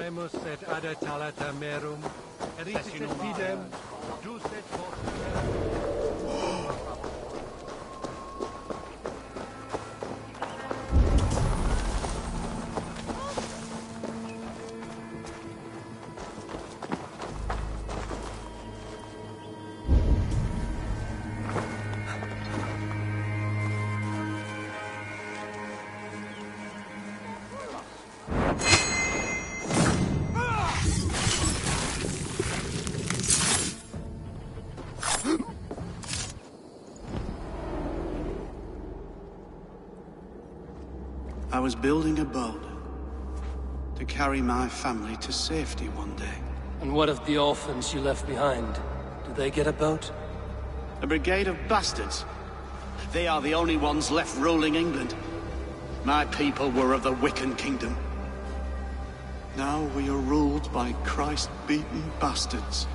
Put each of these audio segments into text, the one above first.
Haemus et adetalata merum, eritis et fidem, jus et I was building a boat to carry my family to safety one day. And what of the orphans you left behind? Do they get a boat? A brigade of bastards. They are the only ones left ruling England. My people were of the Wiccan kingdom. Now we are ruled by Christ-beaten bastards.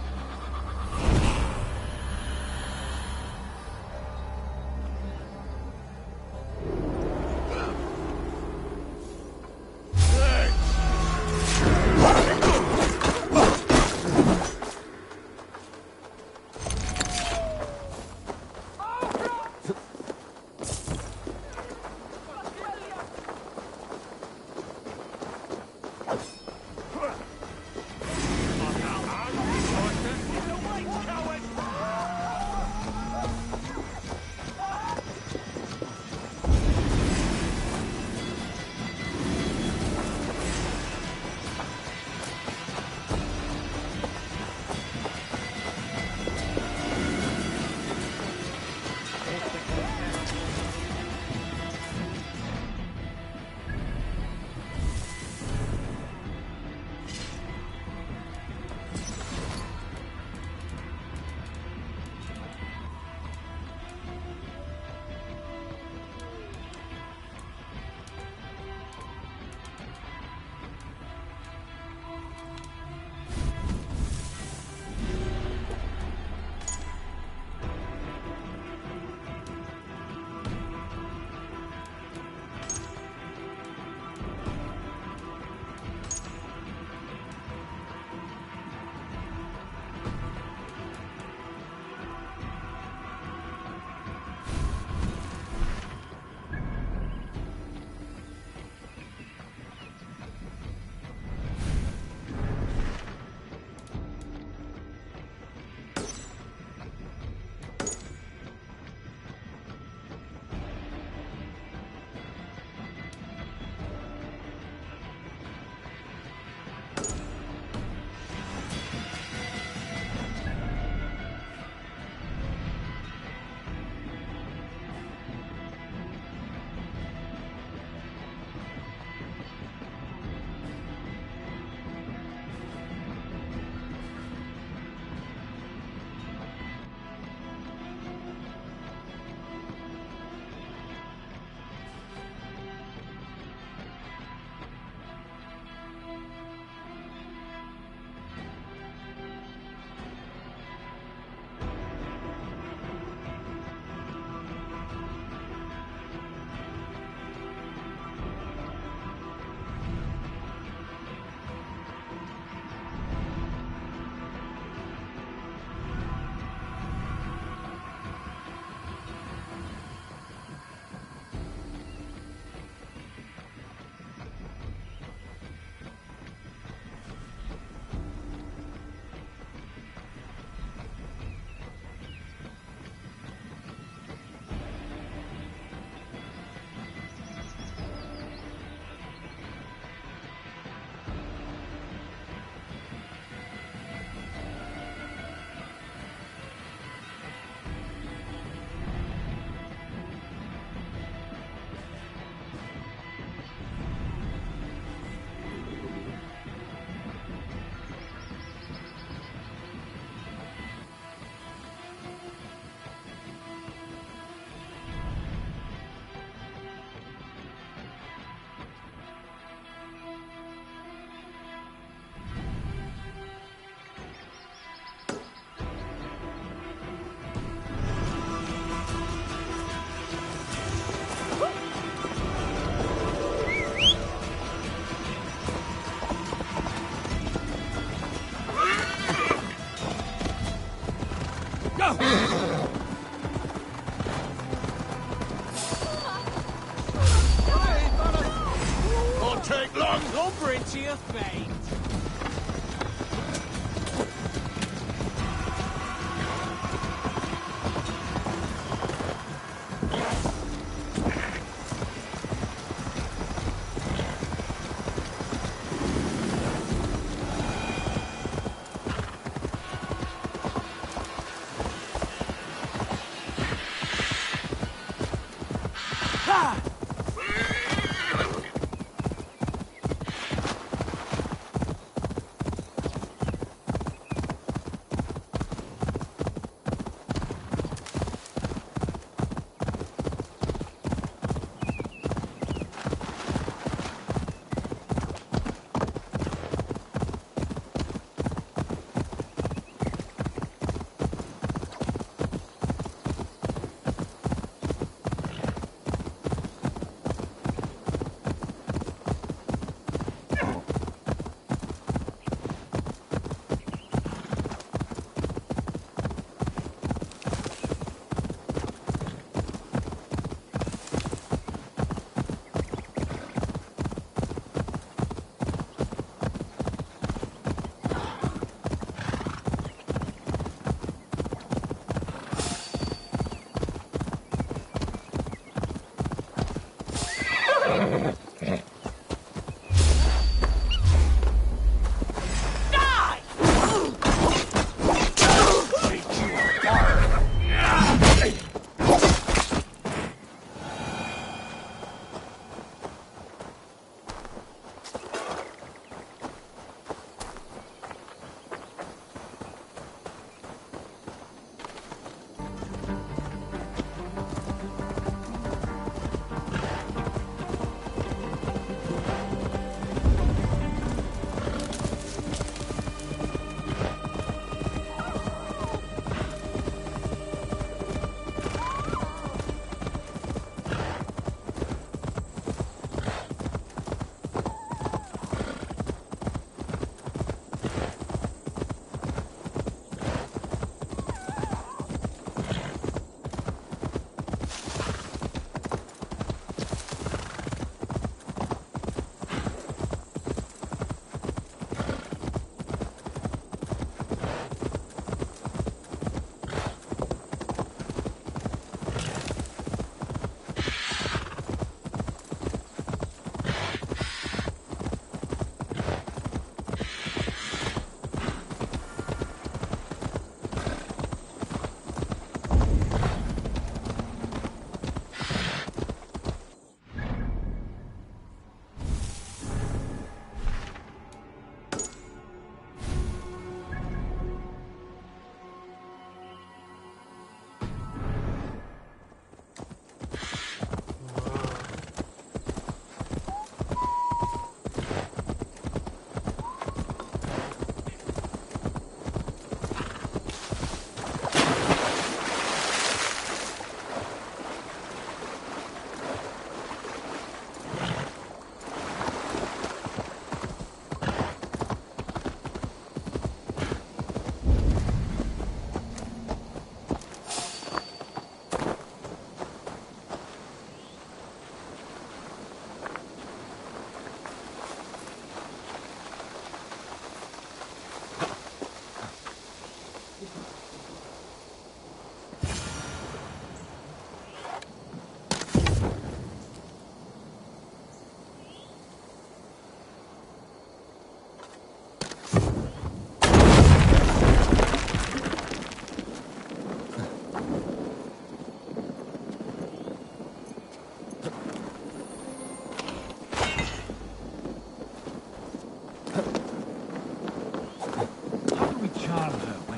over into your fate.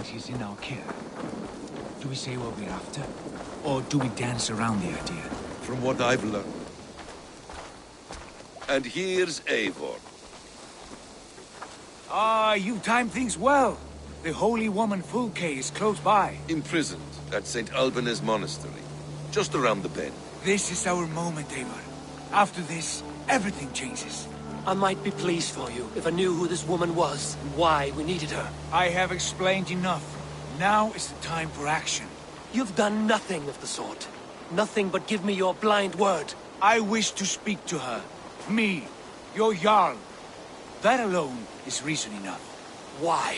She's in our care. Do we say what we're after? Or do we dance around the idea? From what I've learned. And here's Eivor. Ah, you timed things well. The holy woman Fulke is close by. Imprisoned at St. Alban's Monastery. Just around the bend. This is our moment, Eivor. After this, everything changes. I might be pleased for you if I knew who this woman was and why we needed her. I have explained enough. Now is the time for action. You've done nothing of the sort. Nothing but give me your blind word. I wish to speak to her. Me, your Jarl. That alone is reason enough. Why?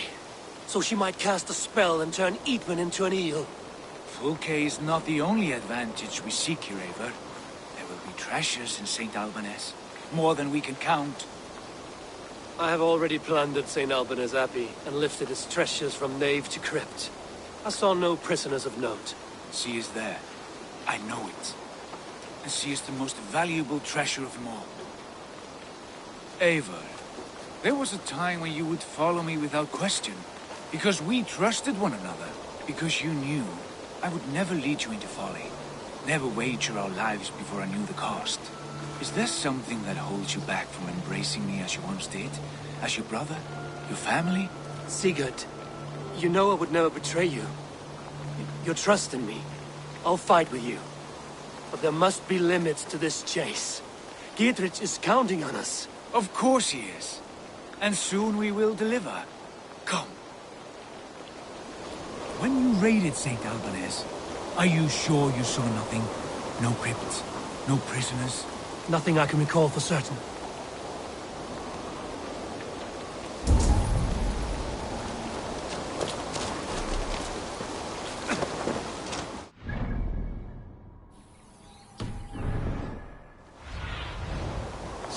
So she might cast a spell and turn Eatman into an eel. Fulke is not the only advantage we seek here, Eivor. There will be treasures in St. Albanese. More than we can count. I have already plundered St. Albanese Abbey and lifted its treasures from nave to crypt. I saw no prisoners of note. She is there. I know it. And she is the most valuable treasure of them all. Eivor, there was a time when you would follow me without question. Because we trusted one another. Because you knew I would never lead you into folly. Never wager our lives before I knew the cost. Is there something that holds you back from embracing me as you once did? As your brother? Your family? Sigurd, you know I would never betray you. Your trust in me. I'll fight with you. But there must be limits to this chase. Dietrich is counting on us. Of course he is. And soon we will deliver. Come. When you raided St. Albanese, are you sure you saw nothing? No crypts? No prisoners? Nothing I can recall for certain.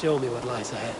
Show me what lies ahead.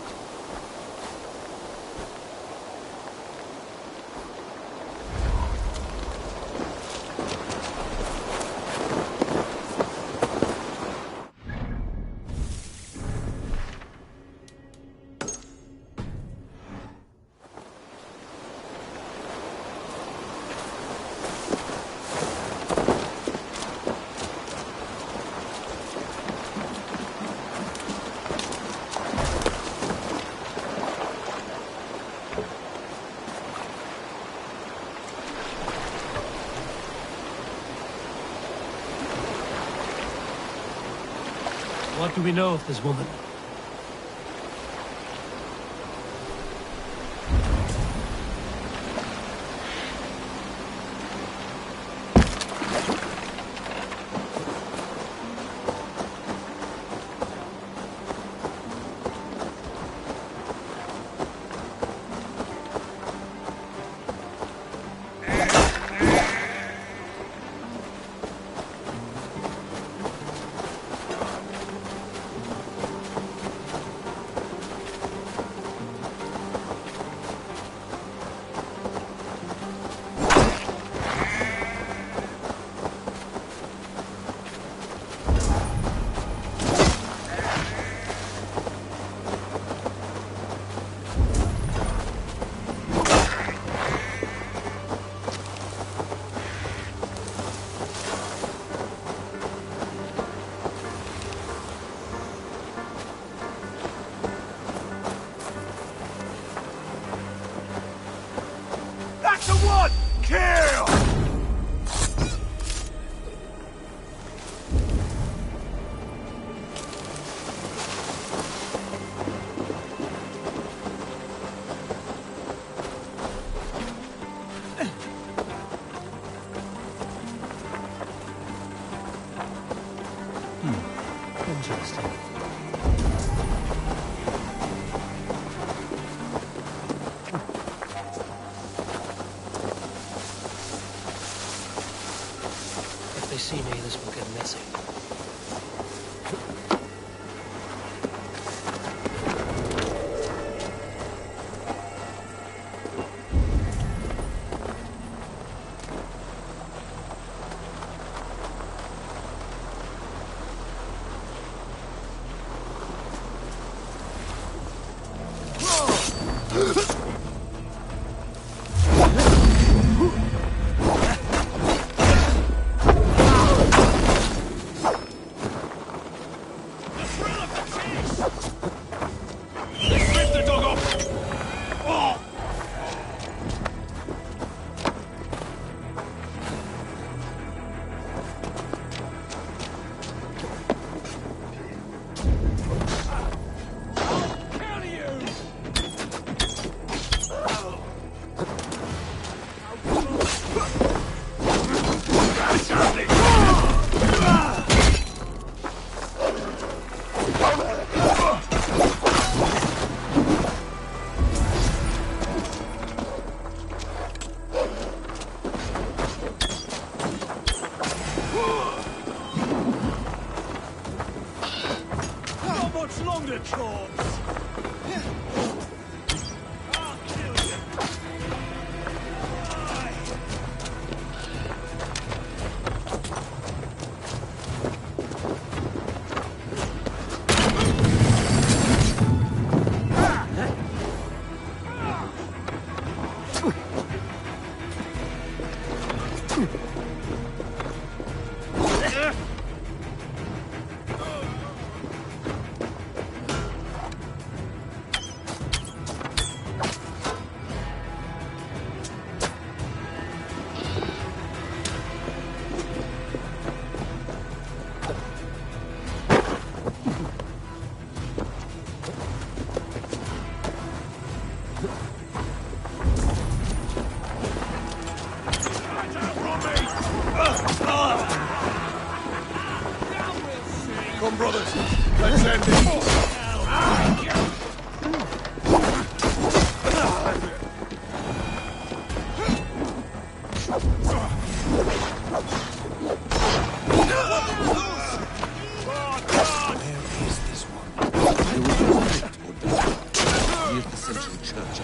What do we know of this woman? That's the one! Kill! Interesting. If they see me, this will get messy. longer, corpse! I'll kill you! Come, brothers. Let's end this. Where is this one? There was a crypt or door near the central church.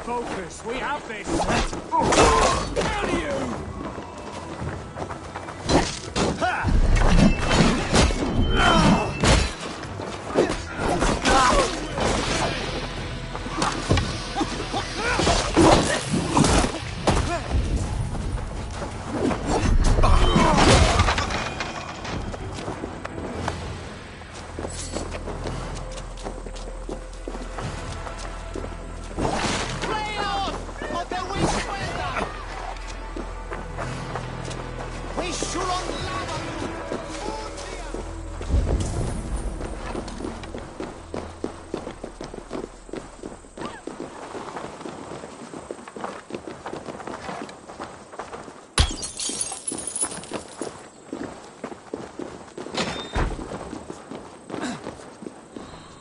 Focus, we have this! Down to you!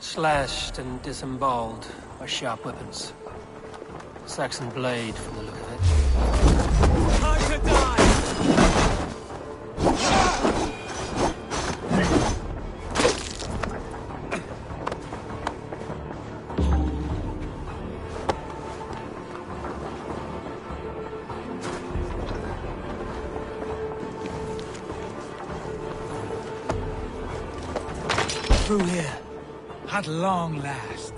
Slashed and disemboweled by sharp weapons. Saxon blade from the look of it. Time to die! Through here. At long last.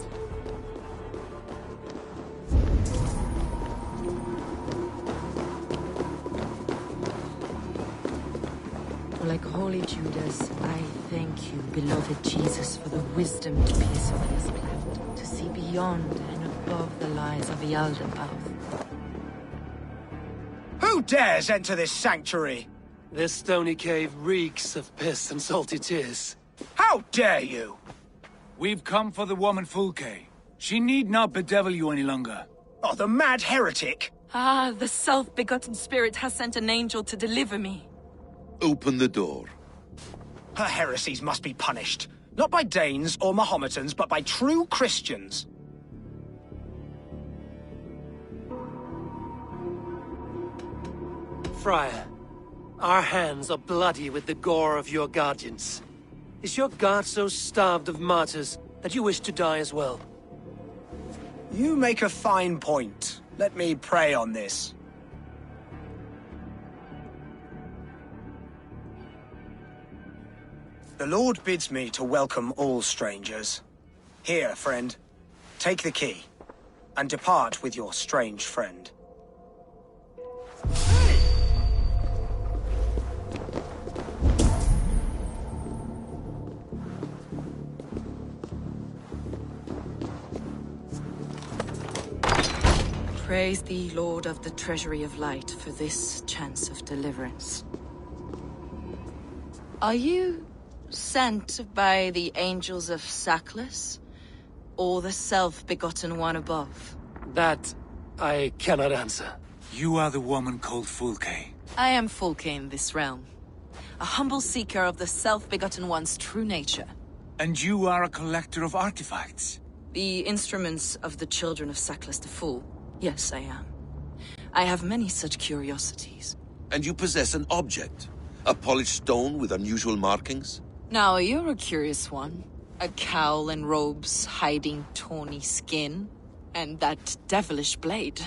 Like holy Judas, I thank you, beloved Jesus, for the wisdom to pierce what is cleft, to see beyond and above the lies of Yaldabaoth. Who dares enter this sanctuary? This stony cave reeks of piss and salty tears. How dare you? We've come for the woman Fulke. She need not bedevil you any longer. Oh, the mad heretic! Ah, the self-begotten spirit has sent an angel to deliver me. Open the door. Her heresies must be punished. Not by Danes or Mahometans, but by true Christians. Friar, our hands are bloody with the gore of your guardians. Is your God so starved of martyrs that you wish to die as well? You make a fine point. Let me pray on this. The Lord bids me to welcome all strangers. Here, friend, take the key, and depart with your strange friend. Praise thee, Lord of the Treasury of Light, for this chance of deliverance. Are you sent by the angels of Sackless, or the self-begotten one above? That I cannot answer. You are the woman called Fulke. I am Fulke in this realm, a humble seeker of the self-begotten one's true nature. And you are a collector of artifacts. The instruments of the children of Sackless the Fool. Yes, I am. I have many such curiosities. And you possess an object? A polished stone with unusual markings? Now, you're a curious one. A cowl and robes hiding tawny skin. And that devilish blade.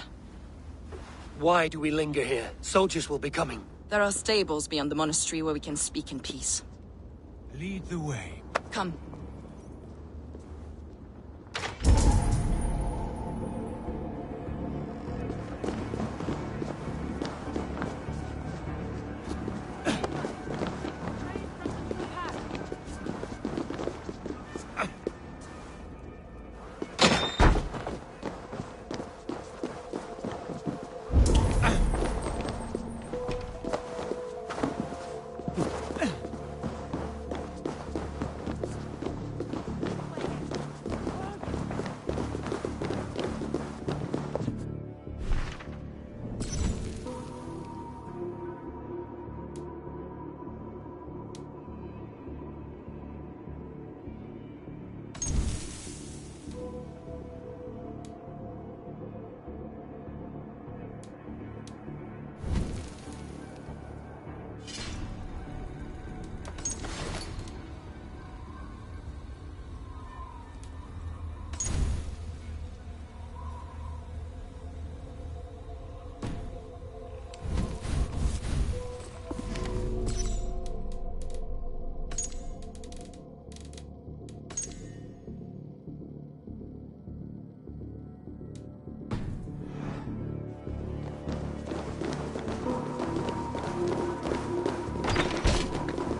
Why do we linger here? Soldiers will be coming. There are stables beyond the monastery where we can speak in peace. Lead the way. Come.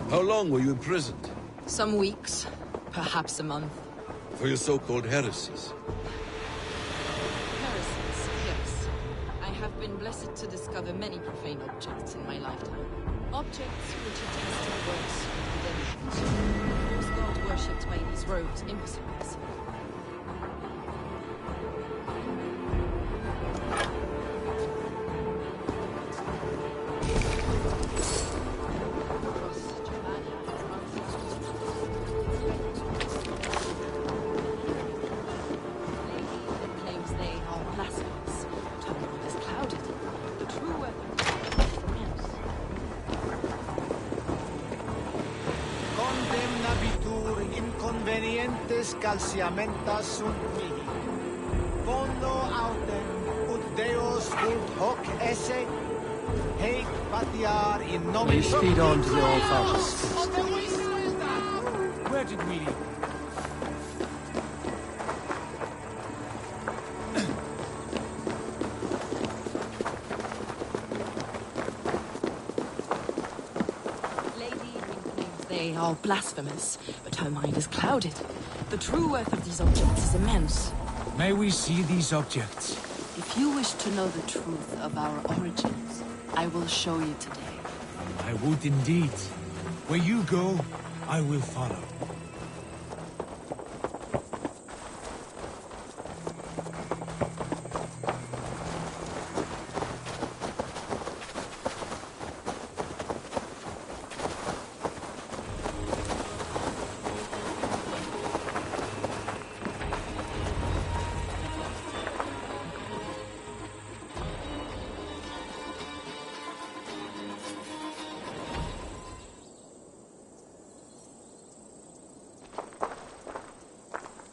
How long were you imprisoned? Some weeks, perhaps a month. For your so-called heresies? Heresies, yes. I have been blessed to discover many profane objects in my lifetime. Objects which attest to the works of the dead. Those God worshipped by these robes impossible. Calciamenta sunt mihi. Fondo autem, ut Deus vult hoc esse, heic patiar in nomine... Please speed on to the All-Father's feast. Where did we leave? They are blasphemous, but her mind is clouded. The true worth of these objects is immense. May we see these objects? If you wish to know the truth of our origins, I will show you today. I would indeed. Where you go, I will follow.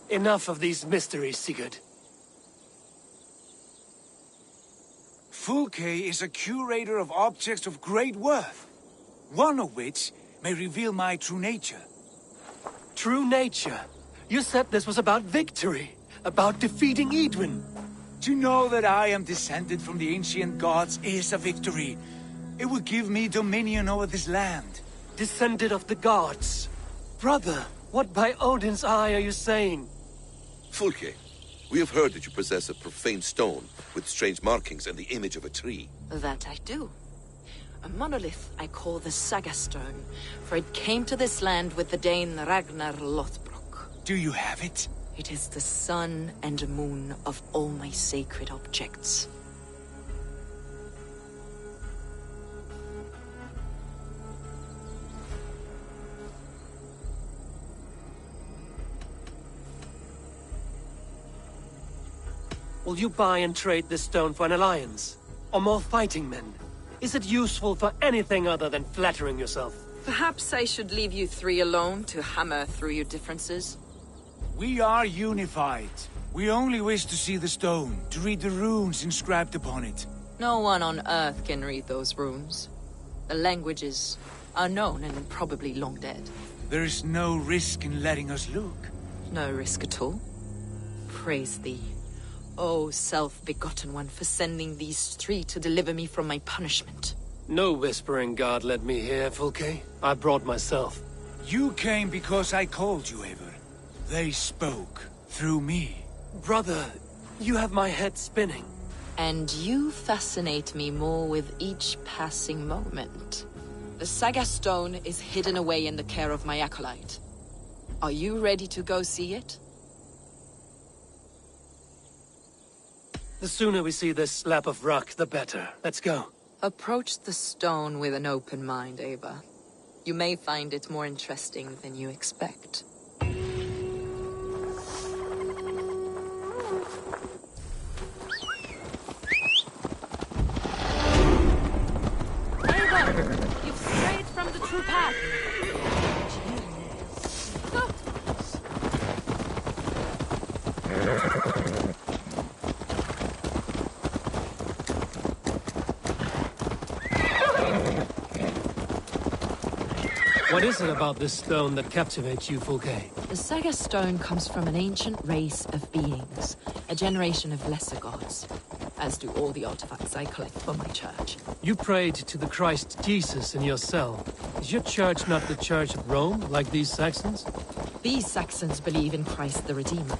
Enough of these mysteries, Sigurd. Fulke is a curator of objects of great worth, one of which may reveal my true nature. True nature? You said this was about victory, about defeating Edwin. To know that I am descended from the ancient gods is a victory. It will give me dominion over this land. Descended of the gods? Brother, what by Odin's eye are you saying? Fulke, We have heard that you possess a profane stone with strange markings and the image of a tree. That I do. A monolith I call the Saga Stone, for it came to this land with the Dane Ragnar Lothbrok. Do you have it? It is the sun and moon of all my sacred objects. Will you buy and trade this stone for an alliance? Or more fighting men? Is it useful for anything other than flattering yourself? Perhaps I should leave you three alone to hammer through your differences. We are unified. We only wish to see the stone, to read the runes inscribed upon it. No one on Earth can read those runes. The languages are known and probably long dead. There is no risk in letting us look. No risk at all. Praise thee, O self-begotten one, for sending these three to deliver me from my punishment. No whispering God led me here, Fulke. I brought myself. You came because I called you, Eivor. They spoke through me. Brother, you have my head spinning. And you fascinate me more with each passing moment. The Saga Stone is hidden away in the care of my acolyte. Are you ready to go see it? The sooner we see this slab of rock, the better. Let's go. Approach the stone with an open mind, Ava. You may find it more interesting than you expect. Ava! You've strayed from the true path! Stop! What is it about this stone that captivates you, Fulke? The Saga Stone comes from an ancient race of beings, a generation of lesser gods, as do all the artifacts I collect for my church. You prayed to the Christ Jesus in your cell. Is your church not the Church of Rome, like these Saxons? These Saxons believe in Christ the Redeemer,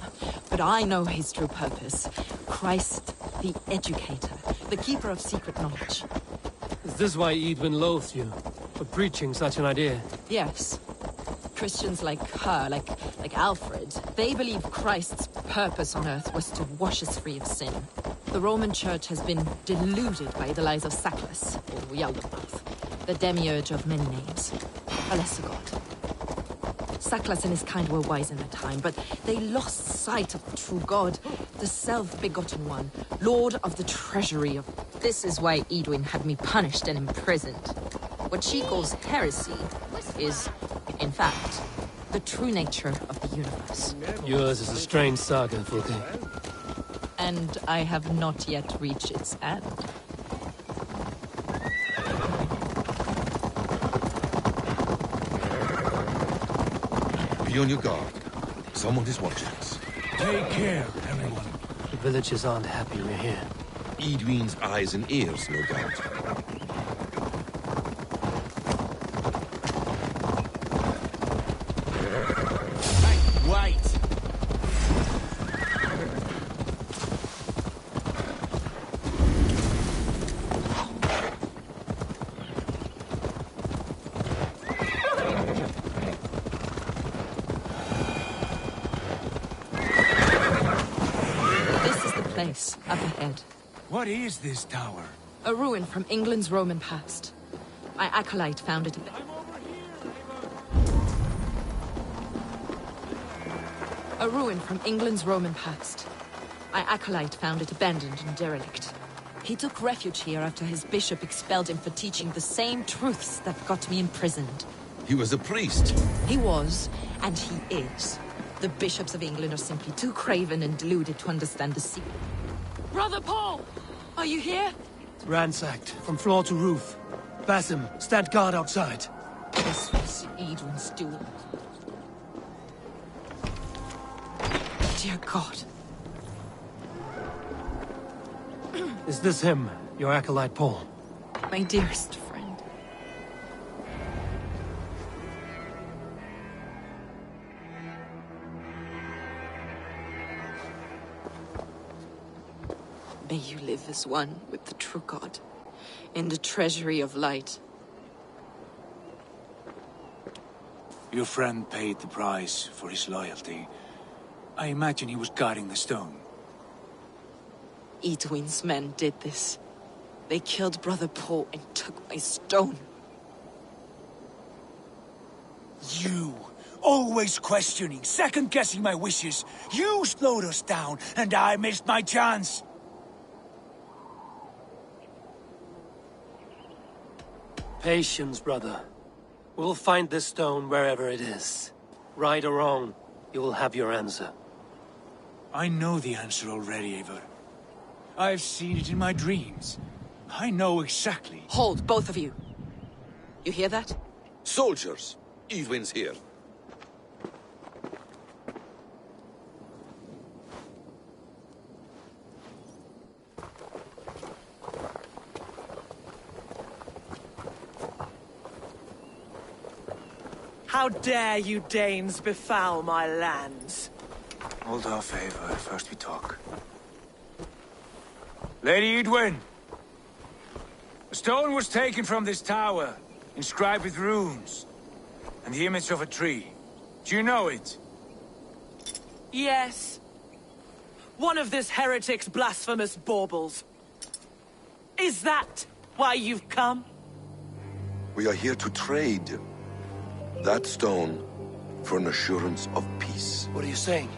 but I know his true purpose. Christ the Educator, the keeper of secret knowledge. Is this why Edwin loathes you, for preaching such an idea? Yes. Christians like her, like Alfred, they believe Christ's purpose on earth was to wash us free of sin. The Roman Church has been deluded by the lies of Saklas, or Yaldabaoth, the demiurge of many names, a lesser god. Saklas and his kind were wise in their time, but they lost sight of the true God, the self-begotten one, Lord of the treasury of... This is why Edwin had me punished and imprisoned. What she calls heresy is, in fact, the true nature of the universe. Yours is a strange saga, Fulke. And I have not yet reached its end. Be on your guard. Someone is watching us. Take care, everyone. The villagers aren't happy we're here. Edwin's eyes and ears, no doubt. Hey, wait! This is the place, up ahead. What is this tower? A ruin from England's Roman past. My acolyte found it. A ruin from England's Roman past. My acolyte found it abandoned and derelict. He took refuge here after his bishop expelled him for teaching the same truths that got me imprisoned. He was a priest. He was, and he is. The bishops of England are simply too craven and deluded to understand the secret. Brother Paul! Are you here? Ransacked, from floor to roof. Basim, stand guard outside. This was Edwin's doing. Dear God. Is this him, your acolyte Paul? My dearest friend. May you live as one with the true God, in the treasury of light. Your friend paid the price for his loyalty. I imagine he was guarding the stone. Edwin's men did this. They killed Brother Paul and took my stone. You! Always questioning, second-guessing my wishes. You slowed us down, and I missed my chance. Patience, brother. We'll find this stone wherever it is. Right or wrong, you will have your answer. I know the answer already, Eivor. I've seen it in my dreams. I know exactly. Hold, both of you. You hear that? Soldiers! Edwin's here. How dare you Danes befoul my lands? Hold off, Eivor. First we talk. Lady Edwin! A stone was taken from this tower, inscribed with runes, and the image of a tree. Do you know it? Yes. One of this heretic's blasphemous baubles. Is that why you've come? We are here to trade that stone for an assurance of peace. What are you saying?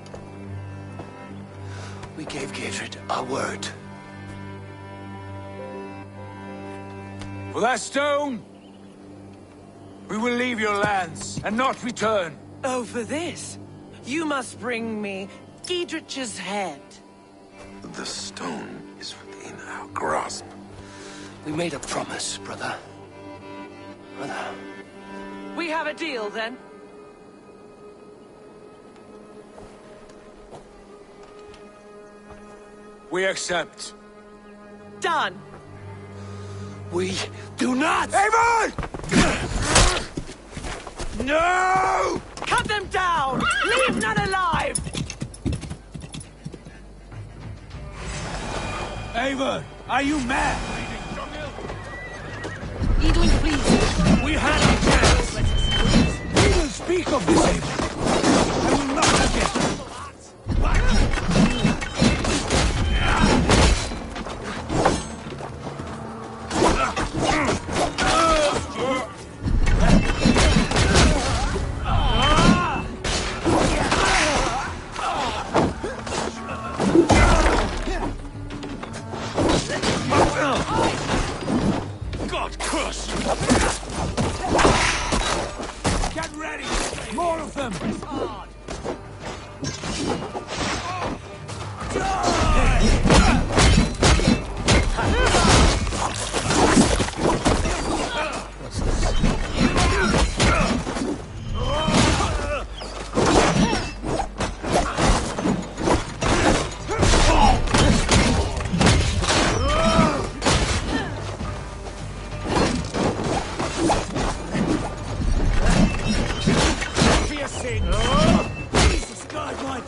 We gave Gatred our word. For that stone, we will leave your lands and not return. Oh, for this? You must bring me Giedrich's head. The stone is within our grasp. We made a promise, brother. Brother. We have a deal, then? We accept. Done! We do not! Eivor! No! Cut them down! Leave none alive! Eivor, are you mad? Edwin, please. We had our chance! We will speak of this, Eivor. I will not forget. God curse you! Get ready! More of them! Jesus God, my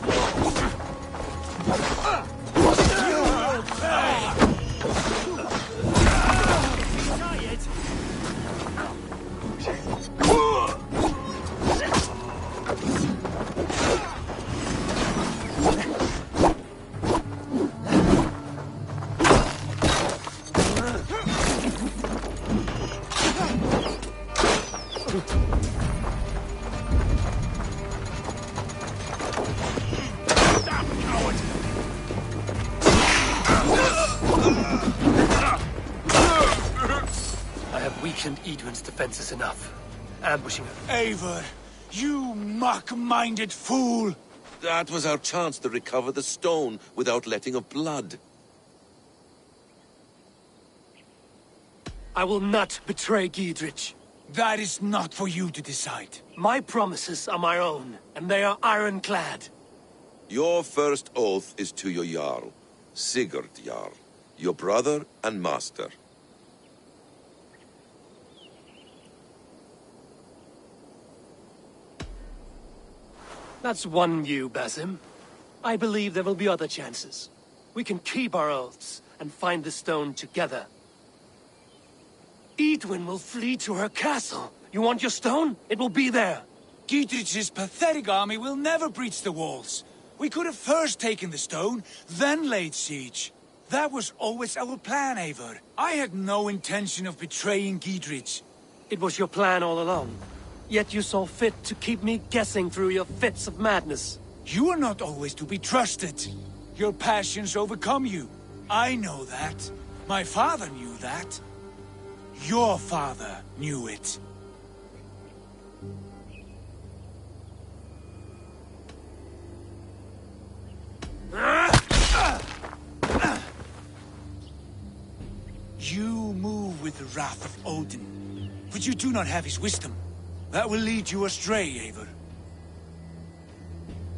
weakened Edwin's defenses enough. Ambushing her. Eivor, you mock-minded fool! That was our chance to recover the stone without letting of blood. I will not betray Giedrich. That is not for you to decide. My promises are my own, and they are ironclad. Your first oath is to your Jarl, Sigurd Jarl, your brother and master. That's one view, Basim. I believe there will be other chances. We can keep our oaths, and find the stone together. Edwin will flee to her castle. You want your stone? It will be there. Dietrich's pathetic army will never breach the walls. We could have first taken the stone, then laid siege. That was always our plan, Eivor. I had no intention of betraying Dietrich. It was your plan all along. Yet you saw fit to keep me guessing through your fits of madness. You are not always to be trusted. Your passions overcome you. I know that. My father knew that. Your father knew it. You move with the wrath of Odin, but you do not have his wisdom. That will lead you astray, Eivor.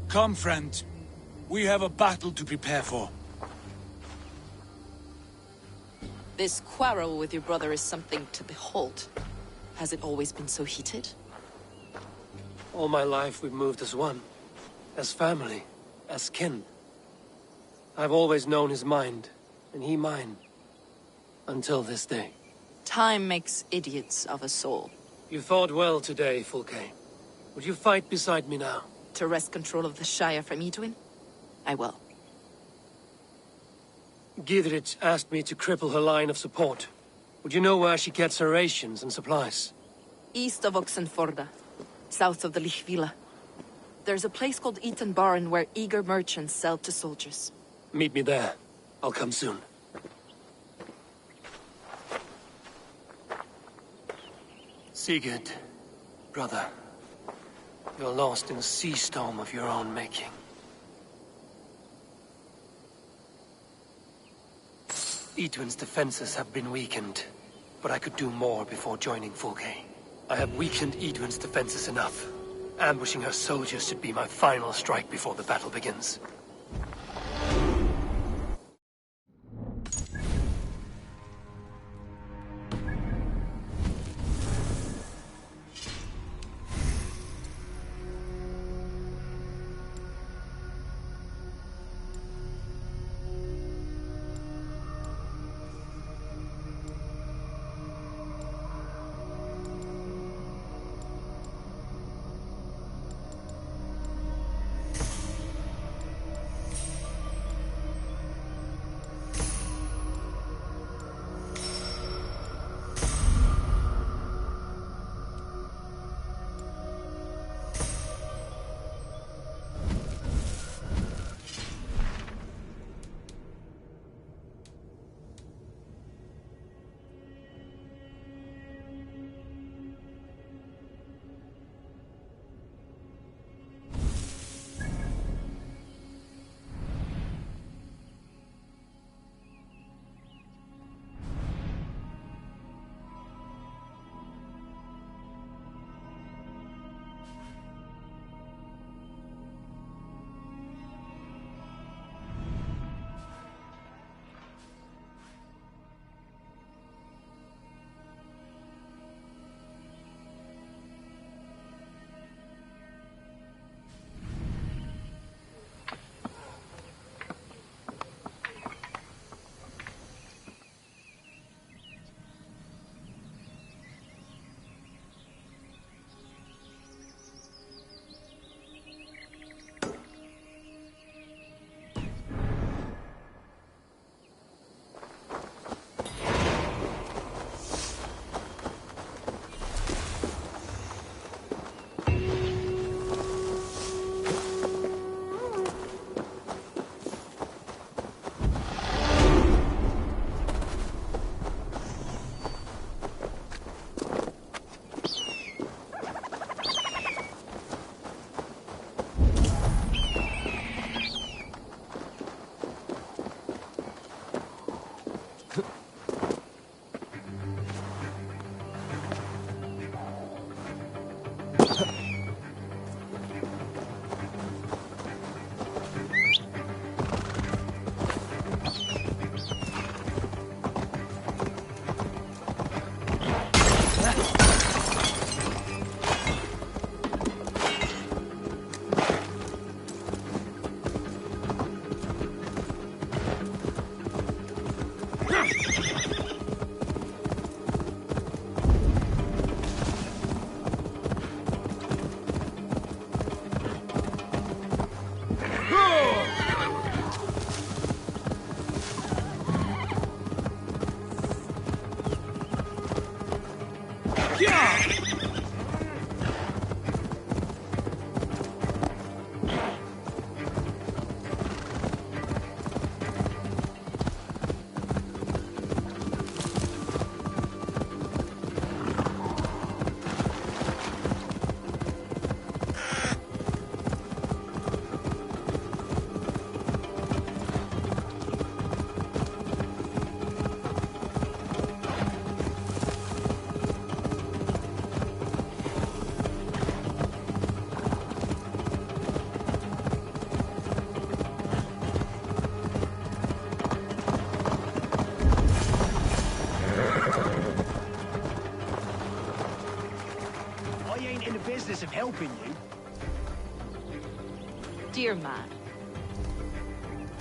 Come, friend. We have a battle to prepare for. This quarrel with your brother is something to behold. Has it always been so heated? All my life we've moved as one. As family. As kin. I've always known his mind, and he mine. Until this day. Time makes idiots of us all. You fought well today, Fulke. Would you fight beside me now? To wrest control of the Shire from Edwin? I will. Dietrich asked me to cripple her line of support. Would you know where she gets her rations and supplies? East of Oxenforda, south of the Lichvila. There's a place called Eaton Barn where eager merchants sell to soldiers. Meet me there. I'll come soon. Sigurd, brother, you're lost in a sea storm of your own making. Edwin's defenses have been weakened, but I could do more before joining Fulke. I have weakened Edwin's defenses enough. Ambushing her soldiers should be my final strike before the battle begins. business of helping you. Dear man,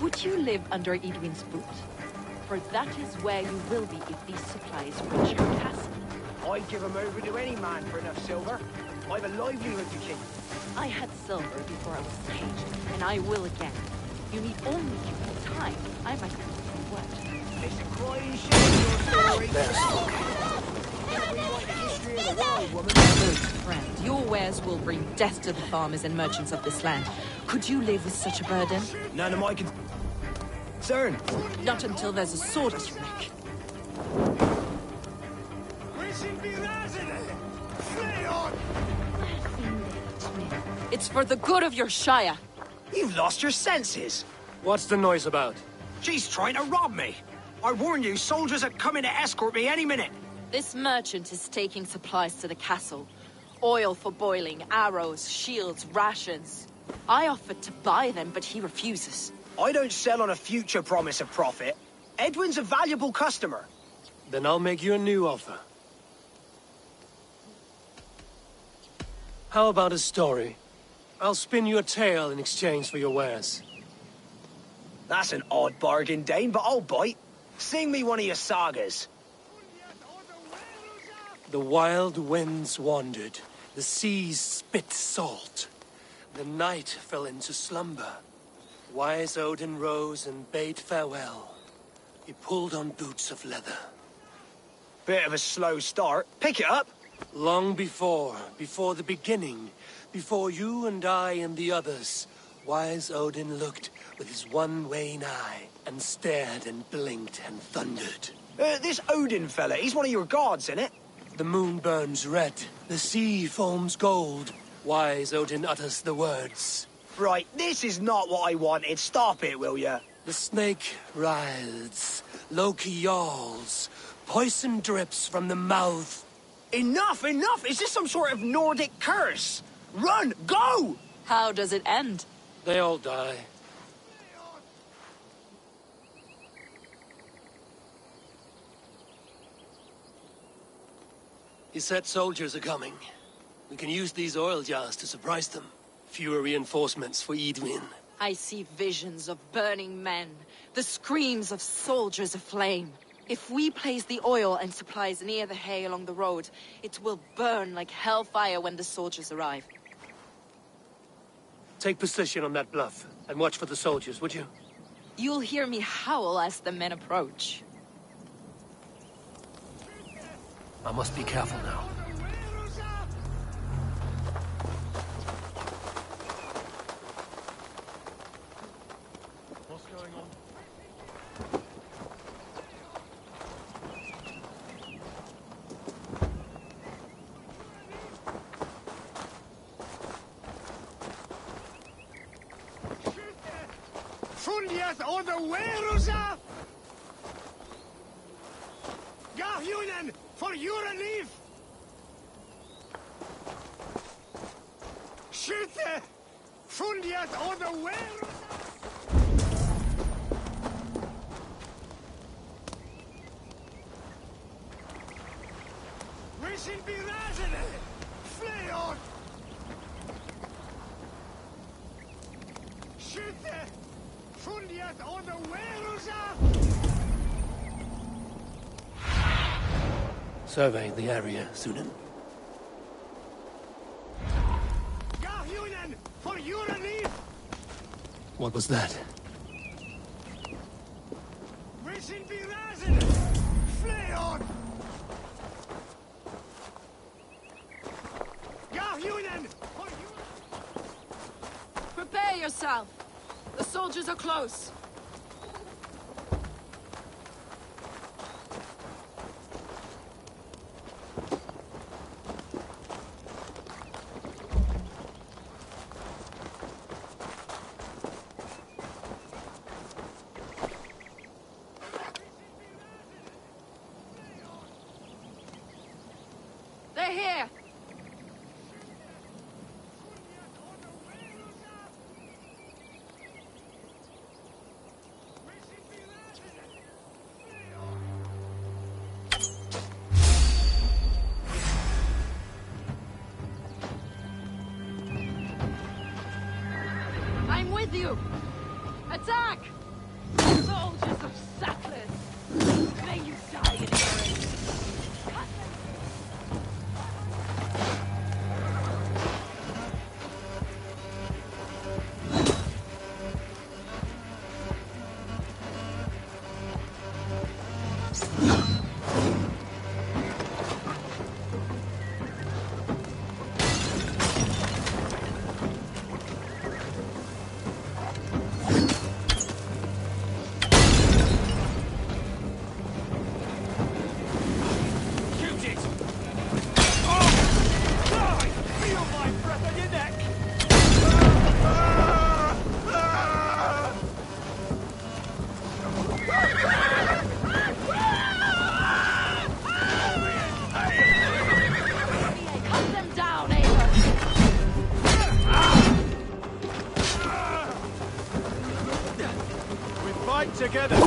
would you live under Edwin's boot? For that is where you will be if these supplies reach your castle. I'd give 'em over to any man for enough silver. I've a livelihood to keep. I had silver before I was caged, and I will again. You need only give me time. I might prove your word. It's a crying shame, your story. Rewrite the history of the world, woman. Good friend, your wares will bring death to the farmers and merchants of this land. Could you live with such a burden? None of my concern. Not until there's a sword at your neck. It's for the good of your shire. You've lost your senses. What's the noise about? She's trying to rob me. I warn you, soldiers are coming to escort me any minute. This merchant is taking supplies to the castle. Oil for boiling, arrows, shields, rations. I offered to buy them, but he refuses. I don't sell on a future promise of profit. Edwin's a valuable customer. Then I'll make you a new offer. How about a story? I'll spin you a tale in exchange for your wares. That's an odd bargain, Dane, but I'll bite. Sing me one of your sagas. The wild winds wandered, the seas spit salt. The night fell into slumber. Wise Odin rose and bade farewell. He pulled on boots of leather. Bit of a slow start. Pick it up. Long before the beginning, before you and I and the others, wise Odin looked with his one-wane eye and stared and blinked and thundered. This Odin fella, he's one of your gods, isn't it? The moon burns red, the sea foams gold. Wise Odin utters the words. Right, this is not what I wanted. Stop it, will ya? The snake writhes, Loki yawls, poison drips from the mouth. Enough, enough! Is this some sort of Nordic curse? Run! Go! How does it end? They all die. He said soldiers are coming. We can use these oil jars to surprise them. Fewer reinforcements for Edwin. I see visions of burning men, the screams of soldiers aflame. If we place the oil and supplies near the hay along the road, it will burn like hellfire when the soldiers arrive. Take position on that bluff, and watch for the soldiers, would you? You'll hear me howl as the men approach. I must be careful now. What's going on? Fundiat on the Werusa! Garhunen for your relief! Schütte! Fundiat on the Werusa! We should be rising! Flee on! Schütte! Fundiat on the Werusa! Survey the area, Sunan. Garhunen for your relief! What was that? We should be rising! Flee on! Garhunen for your... Prepare yourself! The soldiers are close! They're here! with you! Attack! Soldiers of Saklis! May you die in ignorance! Together!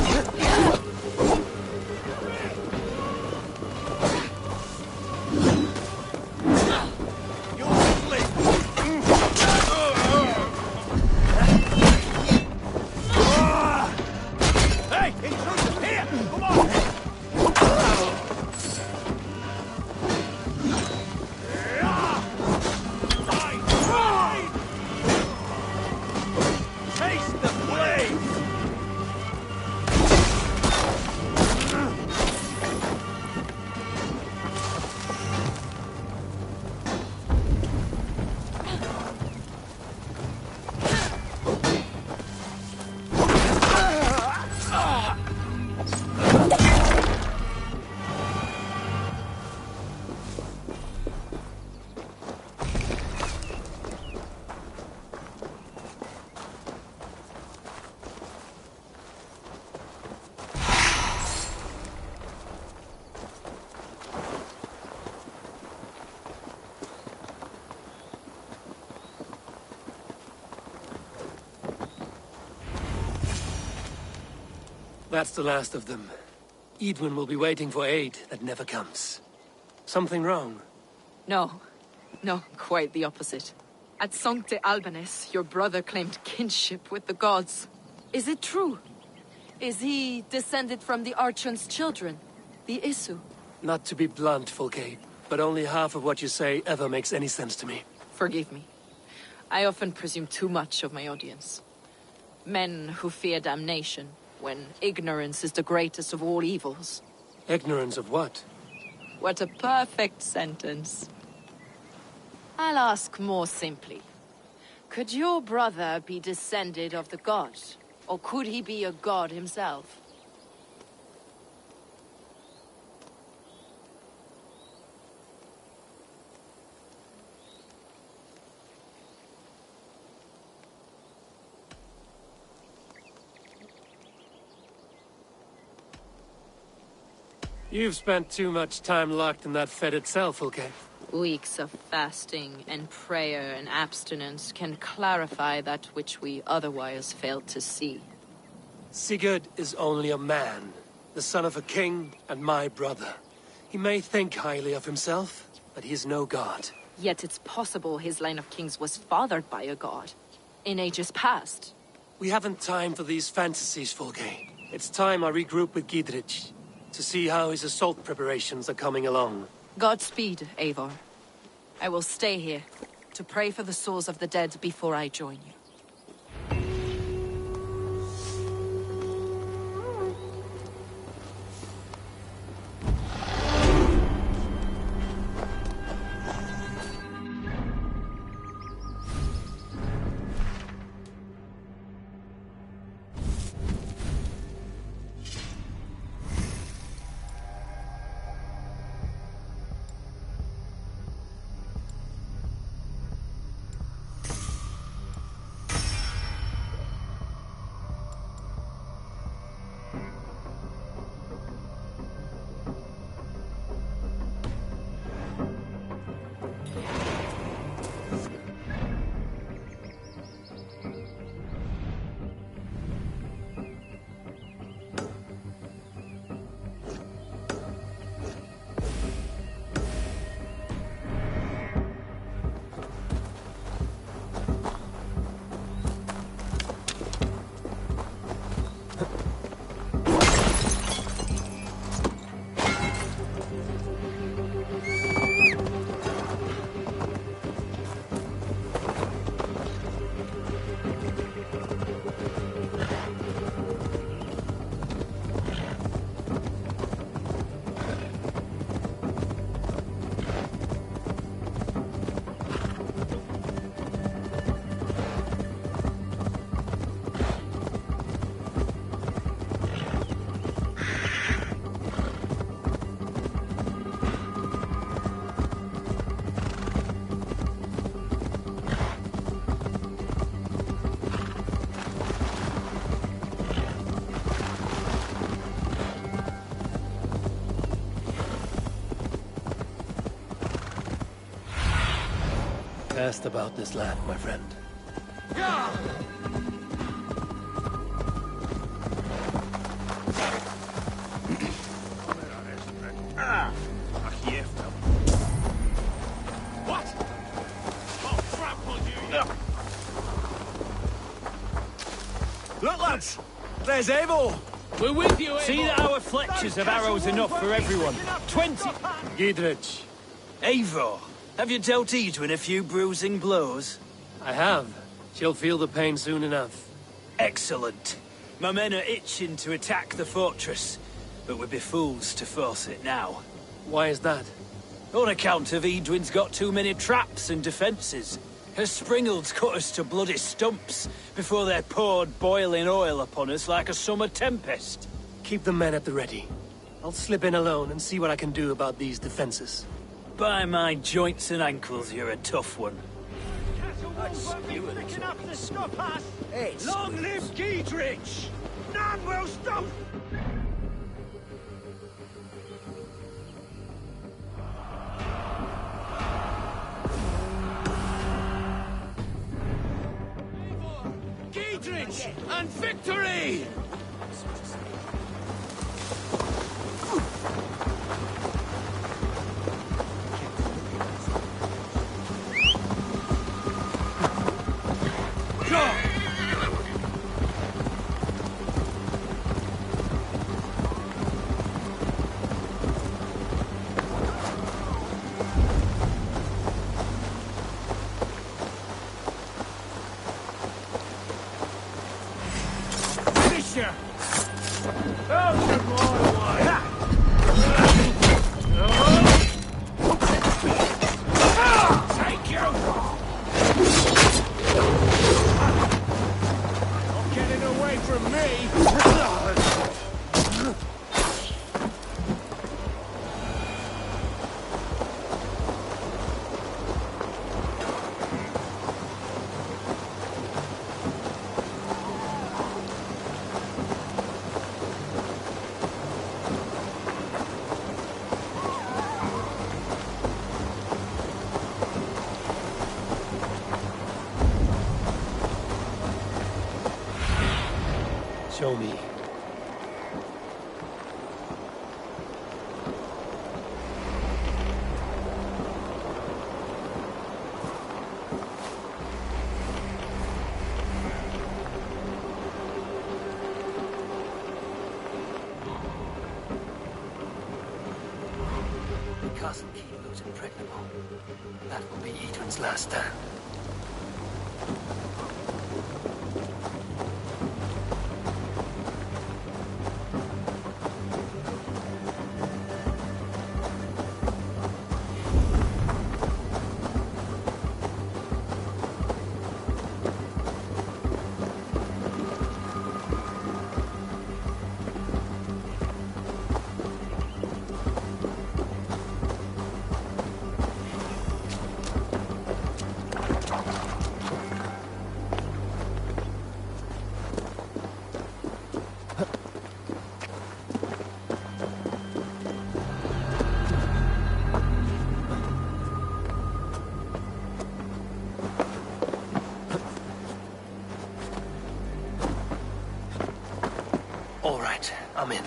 That's the last of them. Edwin will be waiting for aid that never comes. Something wrong? No. No, quite the opposite. At Sancte Albanus, your brother claimed kinship with the gods. Is it true? Is he descended from the Archon's children, the Isu? Not to be blunt, Fulke, but only half of what you say ever makes any sense to me. Forgive me. I often presume too much of my audience. Men who fear damnation, when ignorance is the greatest of all evils. Ignorance of what? What a perfect sentence. I'll ask more simply. Could your brother be descended of the gods? Or could he be a god himself? You've spent too much time locked in that fed itself, Fulke. Weeks of fasting and prayer and abstinence can clarify that which we otherwise failed to see. Sigurd is only a man, the son of a king and my brother. He may think highly of himself, but he is no god. Yet it's possible his line of kings was fathered by a god, in ages past. We haven't time for these fantasies, Fulke. It's time I regroup with Gidrich, to see how his assault preparations are coming along. Godspeed, Eivor. I will stay here, to pray for the souls of the dead before I join you. asked about this land, my friend. Look, lads! There's Eivor! We're with you, See that our fletchers have arrows enough for everyone. 20! Gidrich, Eivor, have you dealt Edwin a few bruising blows? I have. She'll feel the pain soon enough. Excellent. My men are itching to attack the fortress, but we'd be fools to force it now. Why is that? On account of Edwin's got too many traps and defences. Her springalds cut us to bloody stumps before they poured boiling oil upon us like a summer tempest. Keep the men at the ready. I'll slip in alone and see what I can do about these defenses. By my joints and ankles, you're a tough one. Long live Giedrich! None will stop! Giedrich and victory! Show me. The castle keep looks impregnable. That will be Edwin's last stand. All right, I'm in.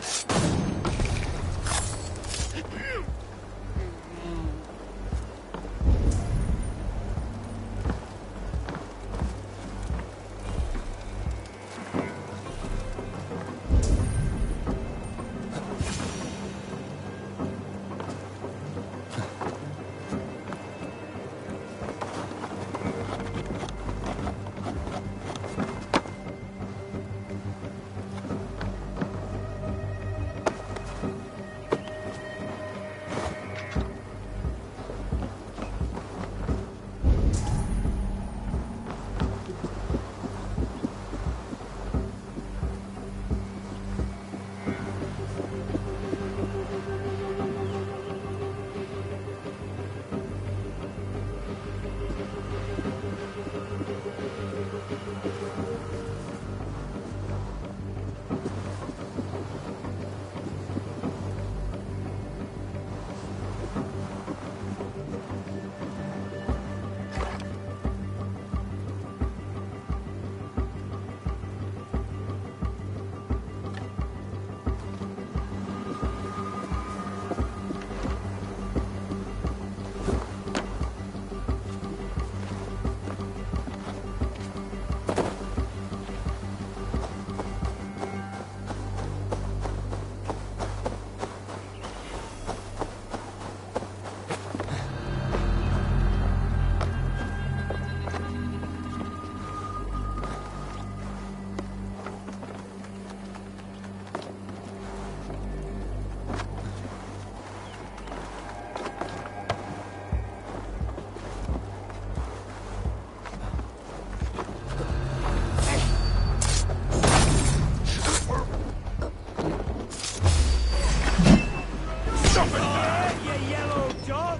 You yellow dog!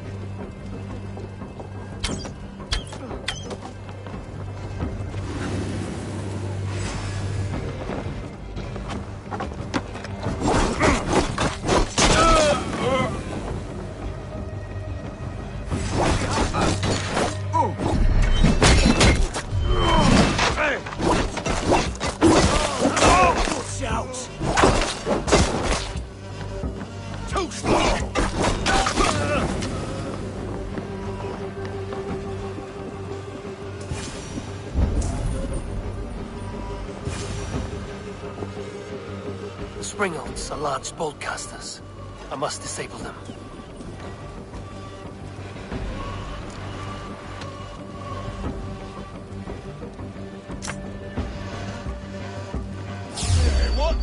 Springolds are large bolt casters. I must disable them. What?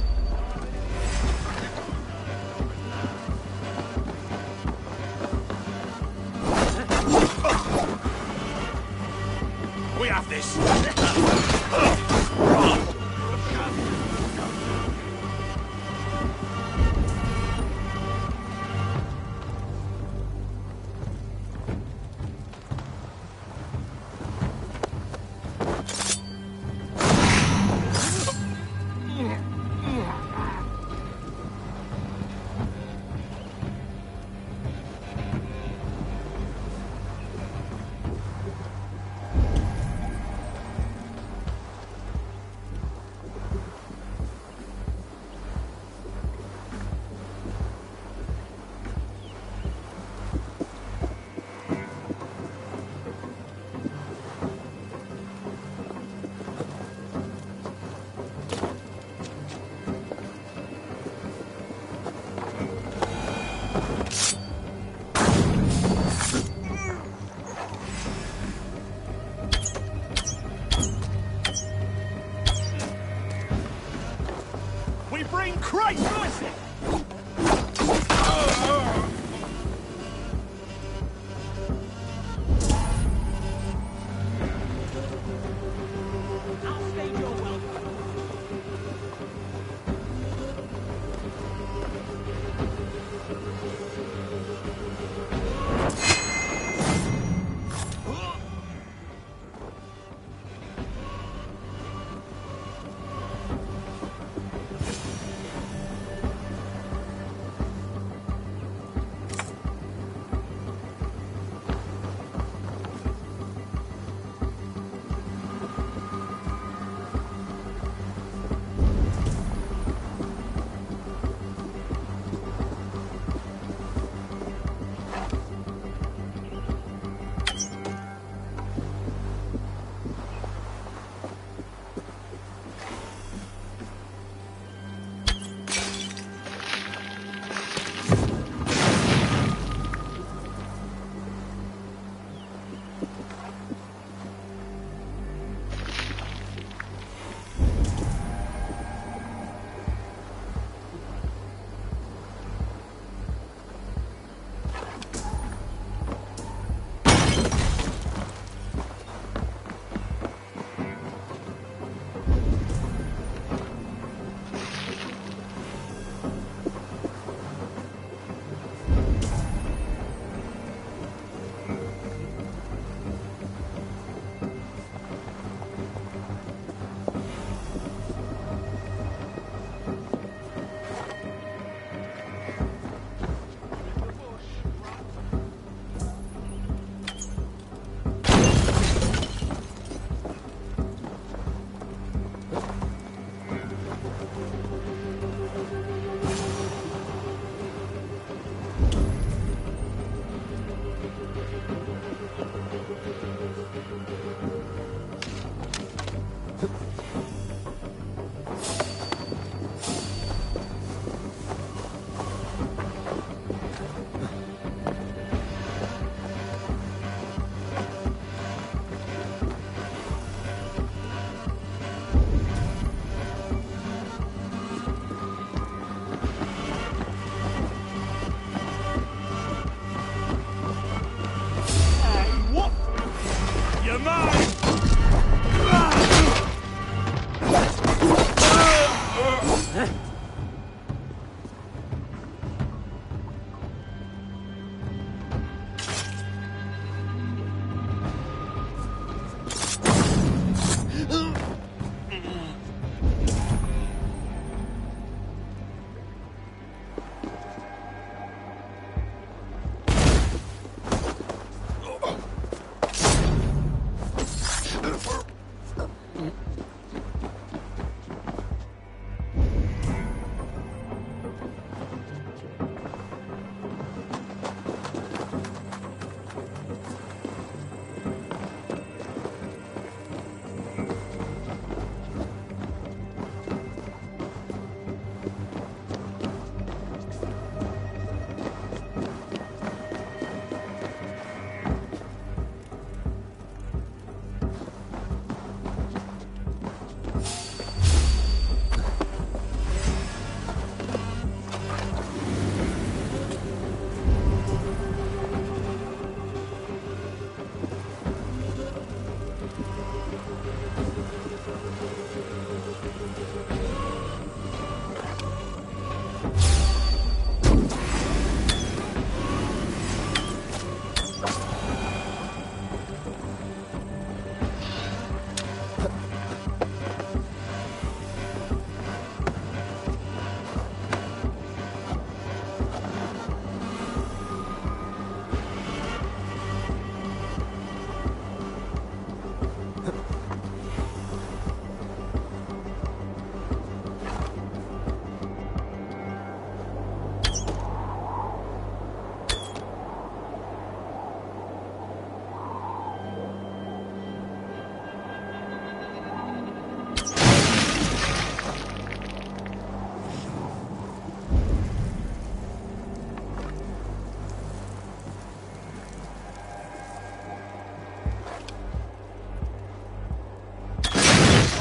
We have this.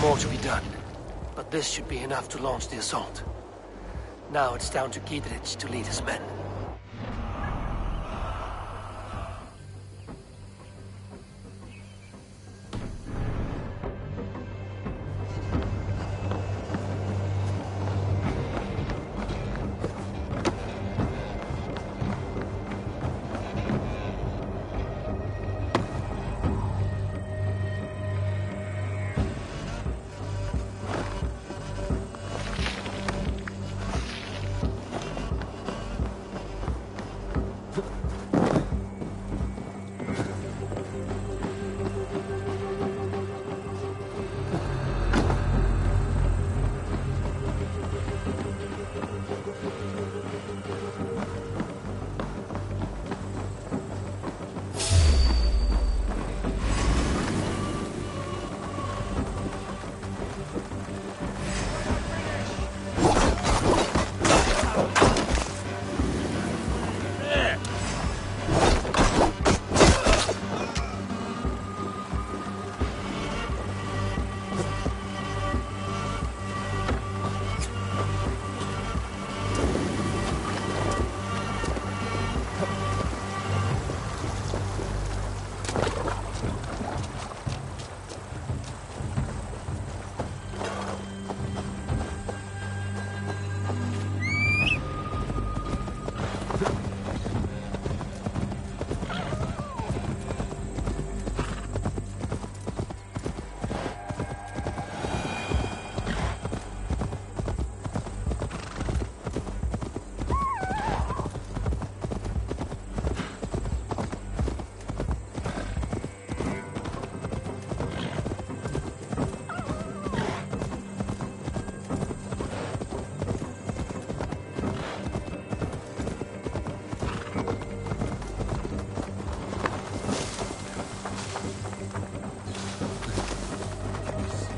more to be done, but this should be enough to launch the assault. Now it's down to Gidrich to lead his men.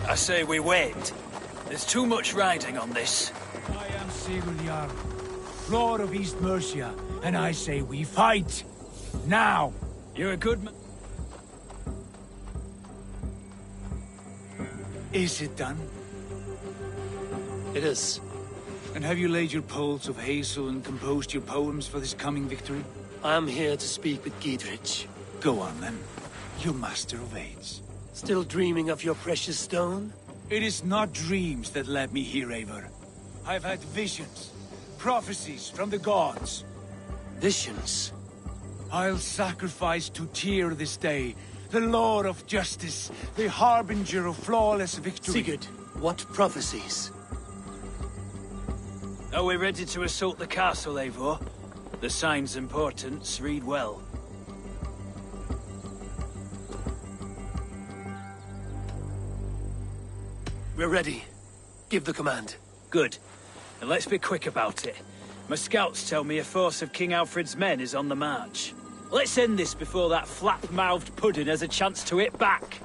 I say we wait. There's too much riding on this. I am Sigurd Jarl, Lord of East Mercia, and I say we fight! Now! You're a good man. Is it done? It is. And have you laid your poles of hazel and composed your poems for this coming victory? I am here to speak with Gidrich. Go on then, you master of aids. Still dreaming of your precious stone? It is not dreams that led me here, Eivor. I've had visions, prophecies from the gods. Visions? I'll sacrifice to Tyr this day, the Lord of Justice, the harbinger of flawless victory. Sigurd, what prophecies? Are we ready to assault the castle, Eivor? The sign's importance, read well. We're ready. Give the command. Good. And let's be quick about it. My scouts tell me a force of King Alfred's men is on the march. Let's end this before that flap-mouthed pudding has a chance to hit back.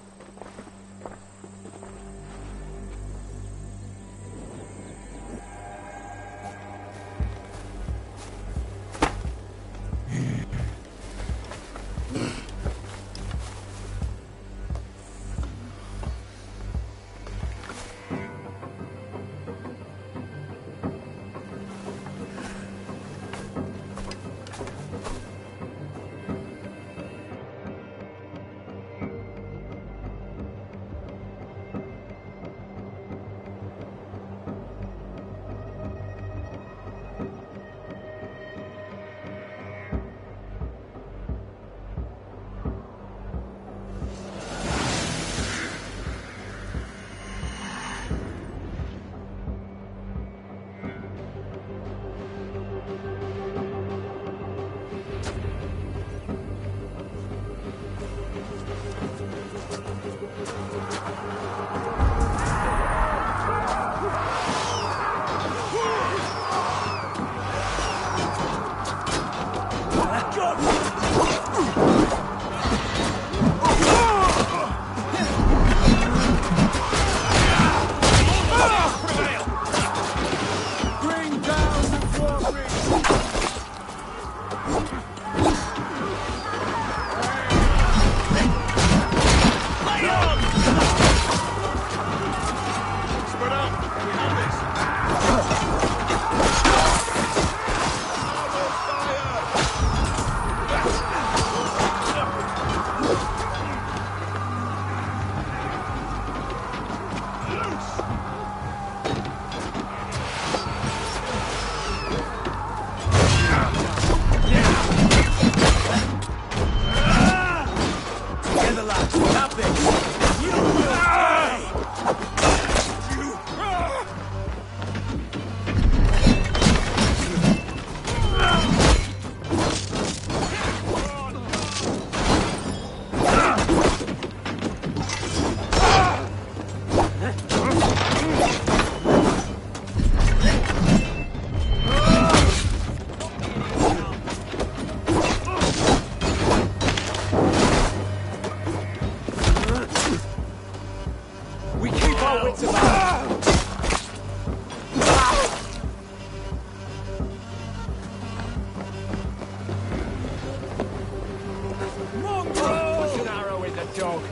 dog.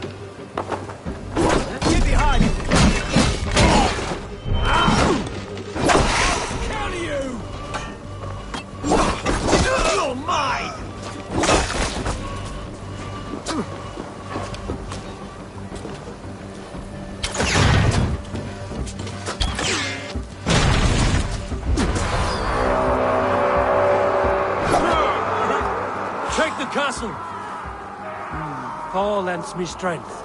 Get behind him! Counter you! You're mine! Take the castle! Paul lends me strength.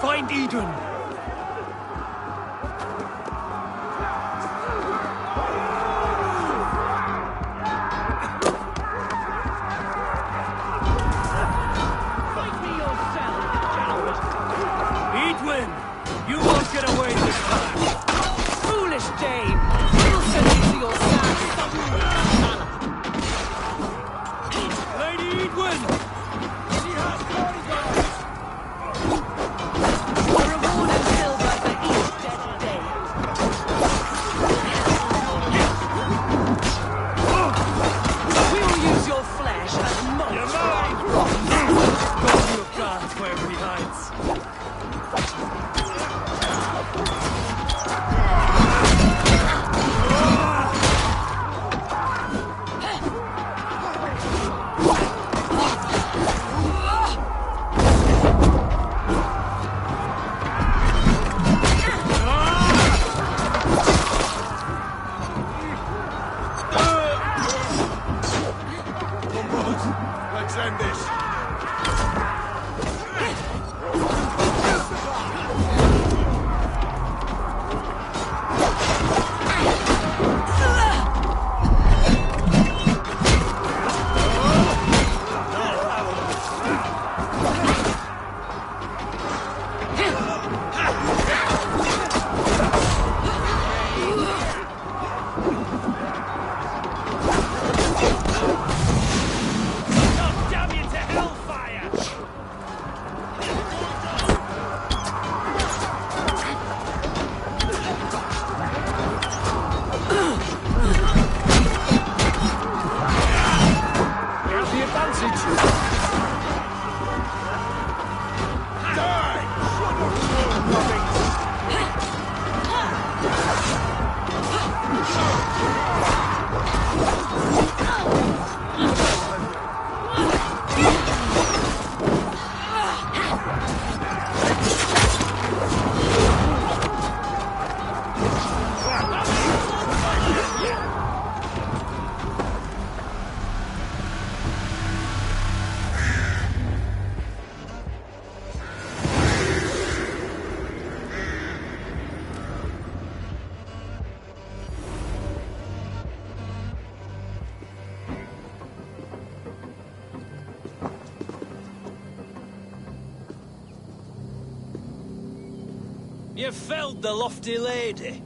Find Eden! Edwin! You won't get away this time! Foolish dame! You'll send me to your sad Lady Edwin! The reward You felled the lofty lady.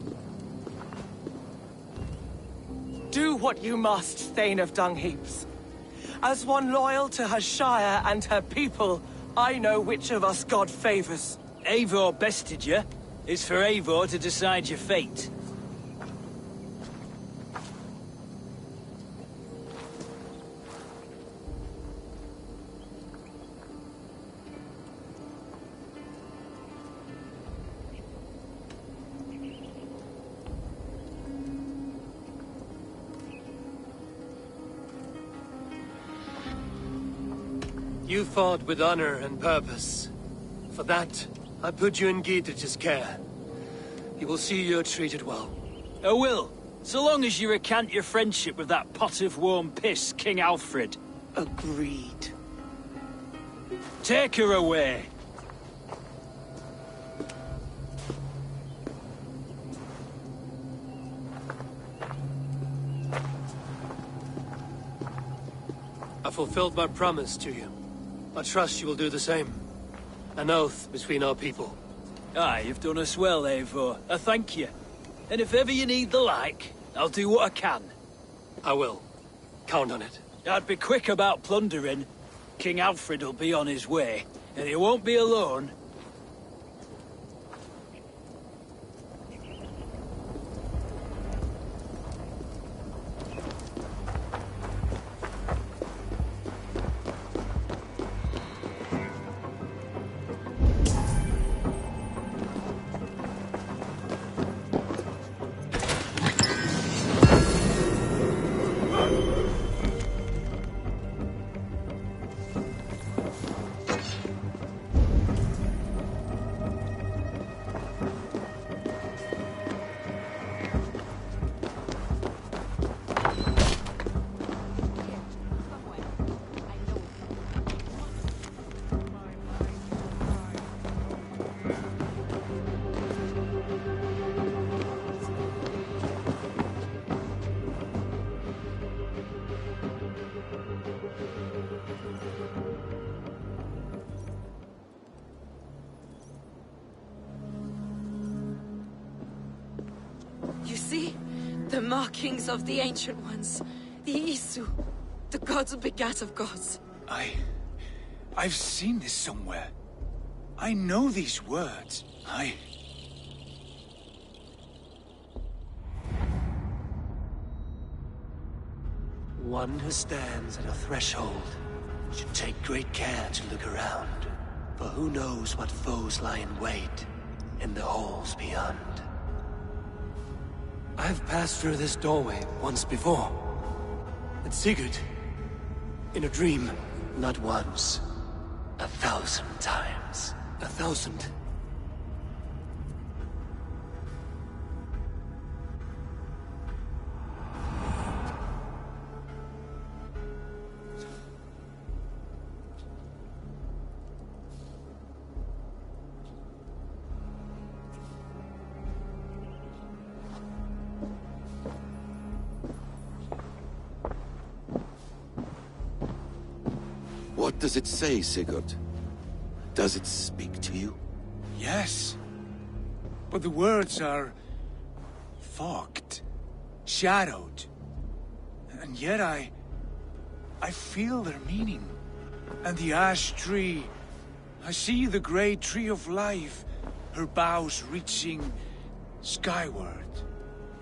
Do what you must, Thane of Dungheaps. As one loyal to her shire and her people, I know which of us God favors. Eivor bested you. It's for Eivor to decide your fate. You fought with honor and purpose. For that, I put you in Gietrich's care. He will see you're treated well. I will, so long as you recant your friendship with that pot of warm piss, King Alfred. Agreed. Take her away. I fulfilled my promise to you. I trust you will do the same. An oath between our people. Aye, you've done us well, Eivor. I thank you. And if ever you need the like, I'll do what I can. I will. Count on it. I'd be quick about plundering. King Alfred will be on his way, and he won't be alone. You see? The markings of the Ancient Ones. The Isu. The gods begat of gods. I've seen this somewhere. I know these words. One who stands at a threshold should take great care to look around. For who knows what foes lie in wait in the halls beyond. I've passed through this doorway once before. At Sigurd. In a dream. Not once. 1,000 times. 1,000. What does it say, Sigurd? Does it speak to you? Yes. But the words are... fogged. Shadowed. And yet I feel their meaning. And the ash tree... I see the great tree of life, her boughs reaching skyward,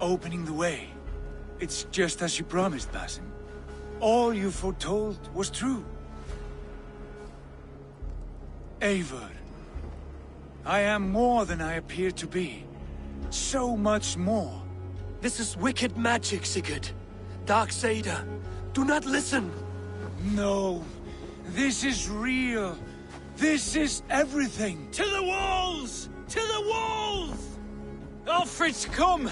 opening the way. It's just as you promised, Basim. All you foretold was true. Eivor, I am more than I appear to be. So much more. This is wicked magic, Sigurd. Darksader. Do not listen. No. This is real. This is everything. To the walls! To the walls! Alfred's come!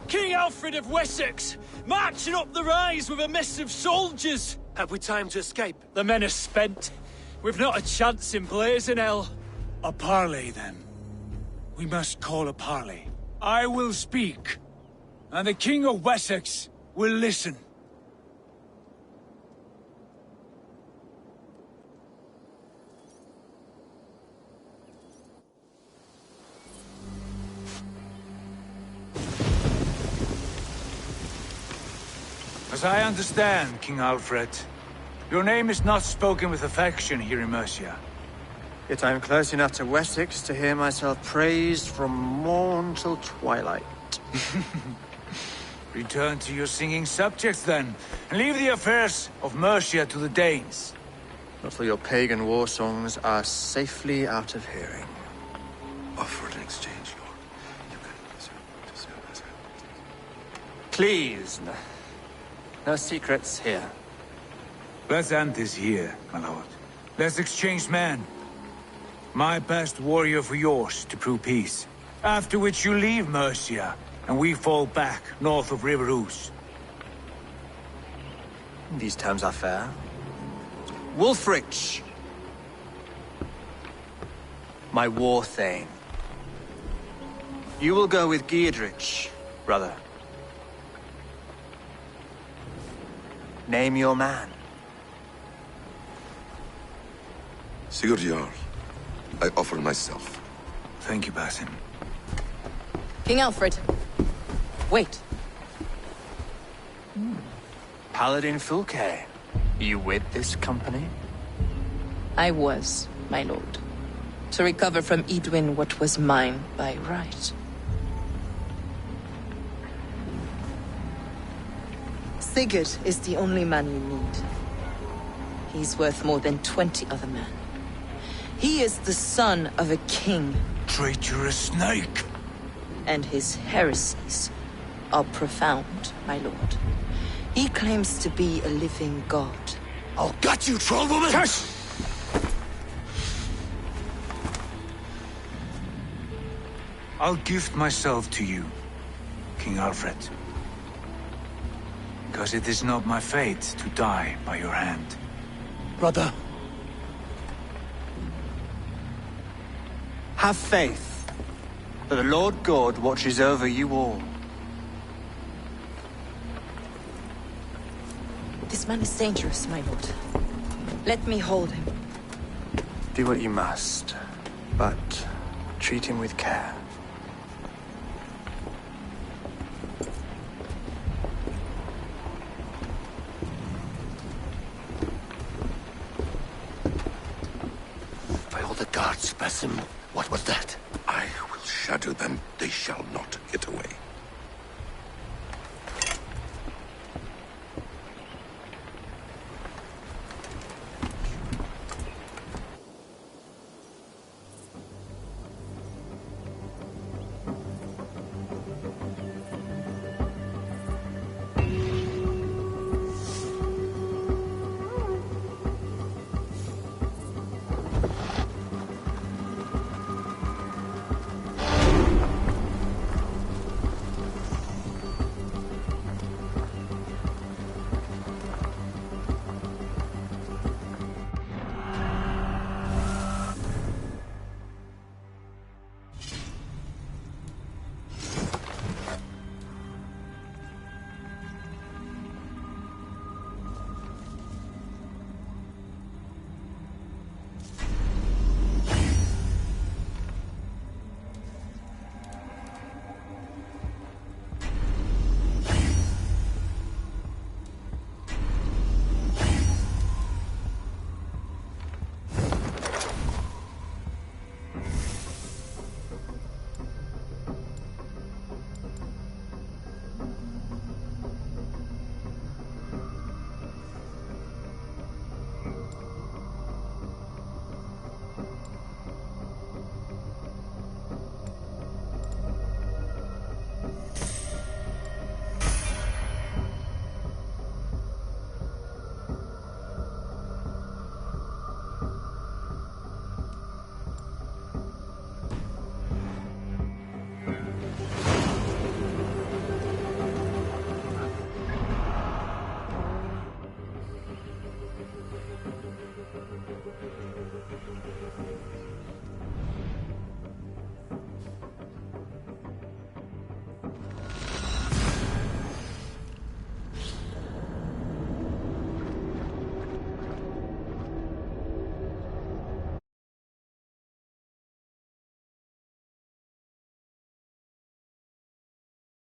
King Alfred of Wessex! Marching up the rise with a mess of soldiers! Have we time to escape? The men are spent. We've not a chance in blazing hell. A parley, then. We must call a parley. I will speak, and the King of Wessex will listen. As I understand, King Alfred, your name is not spoken with affection here in Mercia. Yet I am close enough to Wessex to hear myself praised from morn till twilight. Return to your singing subjects, then, and leave the affairs of Mercia to the Danes. Not till your pagan war songs are safely out of hearing. Offer an exchange, Lord. You can... Please, no secrets here. Let's end this here, my lord. Let's exchange men. My best warrior for yours to prove peace. After which you leave Mercia, and we fall back north of River Ouse. These terms are fair. Wulfrich! My war thane. You will go with Giedrich, brother. Name your man. Sigurd Jarl, I offer myself. Thank you, Basim. King Alfred. Wait. Paladin Fulke. You with this company? I was, my lord. To recover from Edwin what was mine by right. Sigurd is the only man you need. He's worth more than 20 other men. He is the son of a king. Traitorous snake! And his heresies are profound, my lord. He claims to be a living god. I'll gut you, troll woman! Hush! I'll gift myself to you, King Alfred. Because it is not my fate to die by your hand. Brother. Have faith that the Lord God watches over you all. This man is dangerous, my lord. Let me hold him. Do what you must, but treat him with care. By all the gods, Basim, what was that? I will shatter them. They shall not get away.